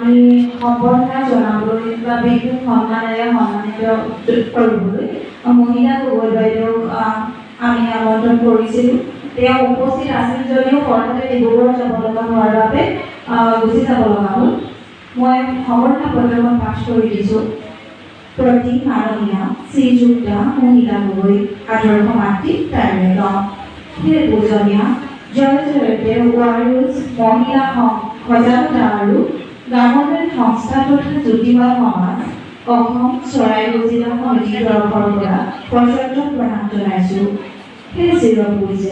আমি সম্বৰ্ধনা জনাবলৈ বা বিশেষ সন্মানেৰে সন্মানিত কৰিবলৈ মহিলা গগৈ বাইদেউক আমি আমন্ত্ৰণ কৰিছিলোঁ। তেওঁ উপস্থিত আছিল যদিও হঠাতে ডিব্ৰুগড় যাব লগা হোৱাৰ বাবে গুচি যাব লগা হ'ল। মই সম্বৰ্ধনা পত্ৰখন পাঠ কৰি দিছোঁ। প্ৰতি মাননীয়া শ্ৰীযুক্তা মহিলা গগৈ আদৰ্শ মাতৃ তাইৰ সেই পূজনীয়া জয়তে ৱাৰিয়ৰ্ছ মহিলা সজাগতা আৰু গ্ৰামোন্নয়ন সংস্থা তথা জ্যোতিবা সমাজ অসম চৰাইদেউ জিলা সমিতিৰ তৰফৰ পৰা পৰ্যটক প্ৰণাম জনাইছোঁ। সেই চিৰপূজ্য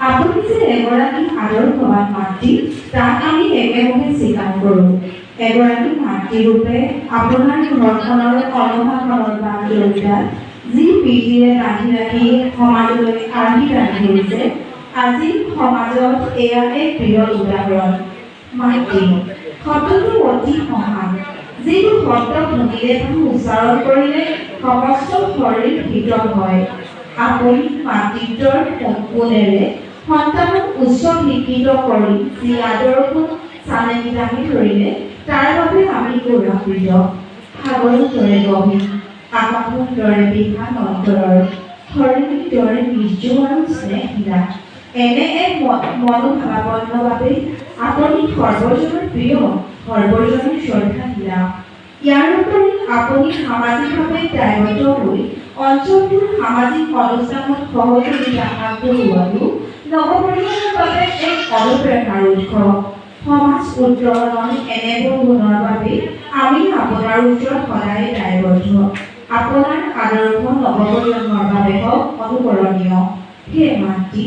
আপুনি যে এগৰাকী আদৰ্শৱান মাতৃ তাক আমি একেমুখে স্বীকাৰ কৰোঁ। এগৰাকী মাতৃৰূপে আপোনাৰ ঘৰখনৰ অনুশাসনৰ বান্ধৱীতাত যি প্ৰীতিৰে ৰান্ধি ৰাখি সমাজলৈ আৰ্হি ৰান্ধি ধৰিছে, আজি সমাজত এয়া এক বৃহৎ উদাহৰণ। মাতৃ শব্দটো অতি মহান, যিটো শব্দ শুনিলে বা উচ্চাৰণ কৰিলে সমস্ত শৰীৰ শীতল হয়। আপুনি মাতৃত্বৰ গুণেৰে সন্তানক উচ্চ শিক্ষিত কৰি যি আদৰ্শ চানেকি দাঙি ধৰিলে তাৰ বাবে আমি গৌৰৱান্বিত। সাগৰৰ দৰে গভীৰ, আকাশৰ দৰে বিশাল অন্তৰৰ, ধৰণীৰ দৰে নিৰ্জীৱ আৰু স্নেহশীলা এনে এক মনোভাৱাপন্ন বাবে আপুনি সৰ্বজনৰ প্ৰিয়, সৰ্বজনৰ শ্ৰদ্ধাশীলা। ইয়াৰ উপৰি আপুনি সামাজিকভাৱে দায়বদ্ধ হৈ অঞ্চলটোৰ সামাজিক অনুষ্ঠানত সহযোগিতা আগবঢ়োৱাটো নৱপ্ৰজন্মৰ বাবে এক অনুপ্ৰেৰণাৰ উৎস। সমাজ উত্তৰণৰ এনেবোৰ গুণৰ বাবে আমি আপোনাৰ ওচৰত সদায় দায়বদ্ধ। আপোনাৰ আদৰ্শ নৱপ্ৰজন্মৰ বাবে হওক অনুকৰণীয়। হে মাতৃ,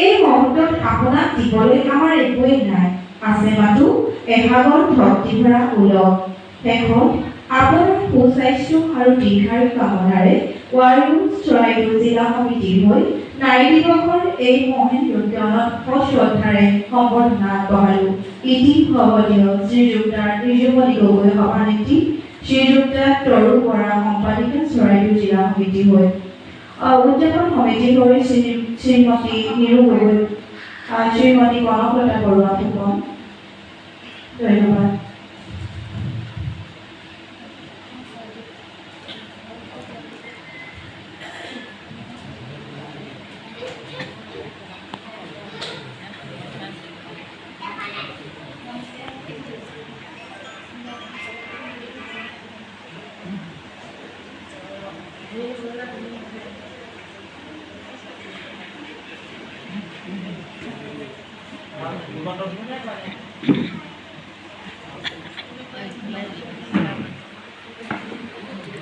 এই মুহূৰ্তত আপোনাক দিবলৈ আমাৰ একোৱেই নাই, আছে মাথো এভাগৰ ভক্তিভৰা ওলগ। শেষত আপোনাৰ সুস্বাস্থ্য আৰু দীৰ্ঘায়ু কামনাৰে ৱাৰিয়ৰ্ছ চৰাইদেউ জিলা সমিতিৰ হৈ নাৰী দিৱসৰ এই মহান উদ্যানত সশ্ৰদ্ধাৰে সম্বৰ্ধনা আগবঢ়ালোঁ। ইতি ভৱদীয় শ্ৰীযুক্তা ঋজুমণি গগৈ সভানেত্ৰী, শ্ৰীযুক্তা তৰু বৰা সম্পাদিকা চৰাইদেউ জিলা সমিতি হৈ উদযাপন সমিতি হৈ শ্ৰীমতী নিৰু গগৈ, শ্ৰীমতী কনকলতা বৰুৱা ফুকন। ধন্যবাদ।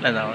Là rồi.